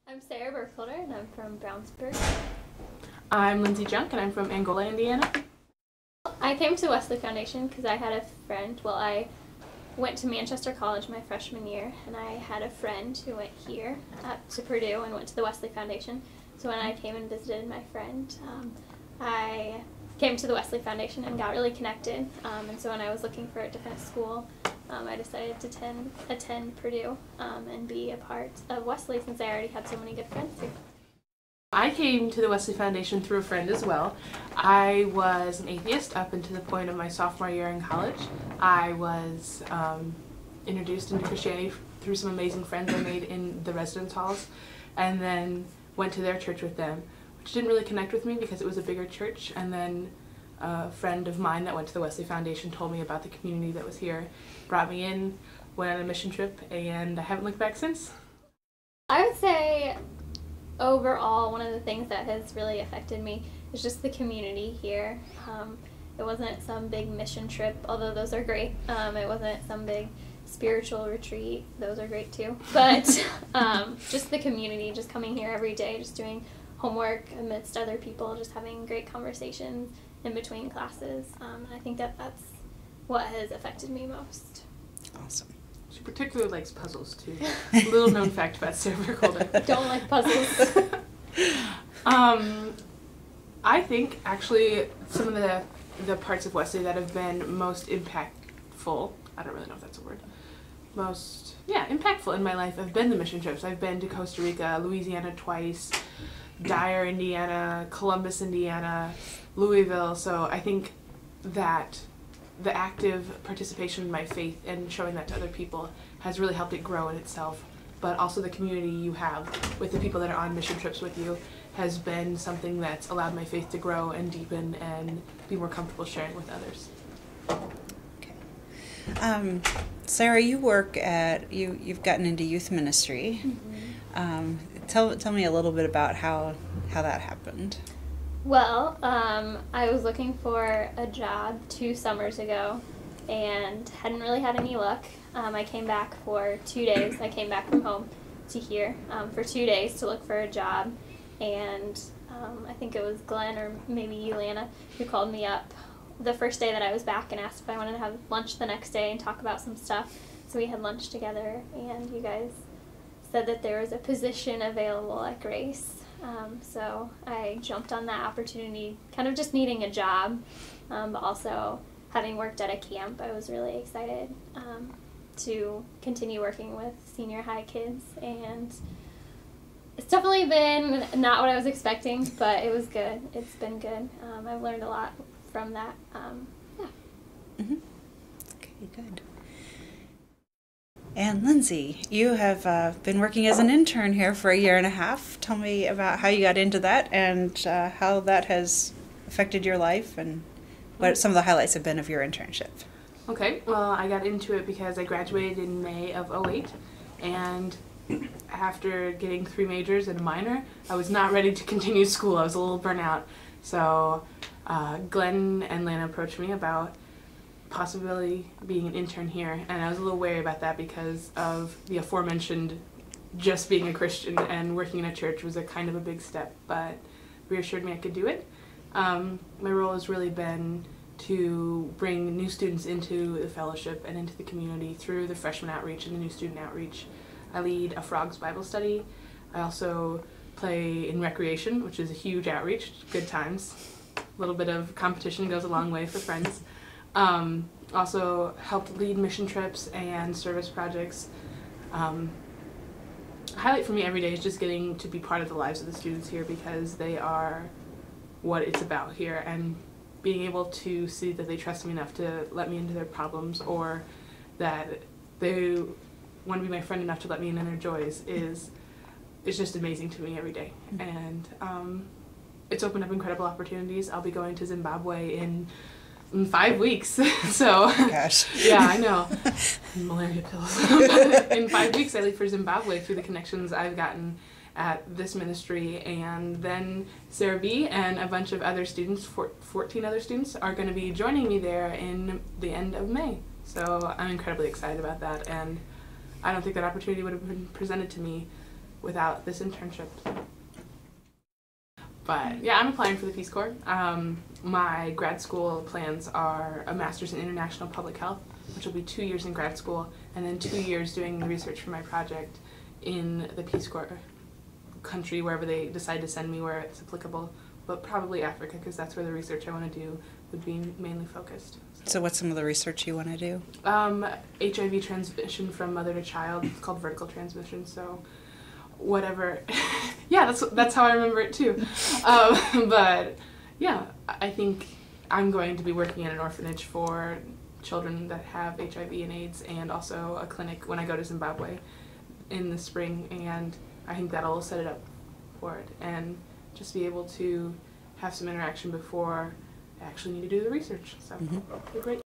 I'm Sarah Burkholder, and I'm from Brownsburg. I'm Lindsey and I'm from Angola, Indiana. I came to Wesley Foundation because I had a friend. Well, I went to Manchester College my freshman year, and I had a friend who went here to Purdue and went to the Wesley Foundation. So when I came and visited my friend, I came to the Wesley Foundation and got really connected. And so when I was looking for a different school, I decided to attend Purdue and be a part of Wesley since I already had so many good friends here. I came to the Wesley Foundation through a friend as well. I was an atheist up until the point of my sophomore year in college. I was introduced into Christianity through some amazing friends I made in the residence halls, and then went to their church with them, which didn't really connect with me because it was a bigger church. And then a friend of mine that went to the Wesley Foundation told me about the community that was here, brought me in, went on a mission trip, and I haven't looked back since. I would say overall, one of the things that has really affected me is just the community here. It wasn't some big mission trip, although those are great. It wasn't some big spiritual retreat, those are great too. But just the community, just coming here every day, just doing homework amidst other people, just having great conversations in between classes. I think that that's what has affected me most. Awesome. She particularly likes puzzles too. Little known fact about Sarah Burkholder. Don't like puzzles. I think actually some of the parts of Wesley that have been most impactful, I don't really know if that's a word, impactful in my life have been the mission trips. I've been to Costa Rica, Louisiana twice, Dyer, Indiana, Columbus, Indiana, Louisville. So I think that the active participation in my faith and showing that to other people has really helped it grow in itself. But also the community you have with the people that are on mission trips with you has been something that's allowed my faith to grow and deepen and be more comfortable sharing with others. Okay. Sarah, you work at, you've gotten into youth ministry. Mm-hmm. Tell me a little bit about how that happened. Well, I was looking for a job 2 summers ago and hadn't really had any luck. I came back for 2 days. I came back from home to here for 2 days to look for a job, and I think it was Glenn or maybe you, Lana, who called me up the first day that I was back and asked if I wanted to have lunch the next day and talk about some stuff. So we had lunch together, and you guys said that there was a position available at Grace. So I jumped on that opportunity, kind of just needing a job, but also having worked at a camp, I was really excited to continue working with senior high kids, and it's definitely been not what I was expecting, but it was good. It's been good. I've learned a lot from that. Yeah. Mm-hmm. Okay, good. And Lindsey, you have been working as an intern here for 1.5 years. Tell me about how you got into that and how that has affected your life and what some of the highlights have been of your internship. Okay, well, I got into it because I graduated in May of '08, and after getting 3 majors and a minor, I was not ready to continue school. I was a little burnt out. So Glenn and Lana approached me about possibly being an intern here, and I was a little wary about that because of the aforementioned just being a Christian and working in a church was a kind of a big step, but reassured me I could do it. My role has really been to bring new students into the fellowship and into the community through the freshman outreach and the new student outreach. I lead a Frogs Bible study. I also play in recreation, which is a huge outreach, good times. A little bit of competition goes a long way for friends. Also helped lead mission trips and service projects. A highlight for me every day is just getting to be part of the lives of the students here because they are what it's about here, and being able to see that they trust me enough to let me into their problems, or that they want to be my friend enough to let me in on their joys is just amazing to me every day. And it's opened up incredible opportunities. I'll be going to Zimbabwe in 5 weeks. So gosh. Yeah, I know. Malaria pills. In 5 weeks I leave for Zimbabwe through the connections I've gotten at this ministry, and then Sarah B and a bunch of other students, 14 other students, are going to be joining me there in the end of May. So I'm incredibly excited about that, and I don't think that opportunity would have been presented to me without this internship. But yeah, I'm applying for the Peace Corps. My grad school plans are a master's in international public health, which will be 2 years in grad school, and then 2 years doing the research for my project in the Peace Corps country, wherever they decide to send me, where it's applicable, but probably Africa, because that's where the research I want to do would be mainly focused. So what's some of the research you want to do? HIV transmission from mother to child. It's called vertical transmission, so whatever. Yeah, that's how I remember it too. But yeah, I think I'm going to be working in an orphanage for children that have HIV and AIDS, and also a clinic when I go to Zimbabwe in the spring, and I think that'll set it up for it, and just be able to have some interaction before I actually need to do the research. So it'll be great.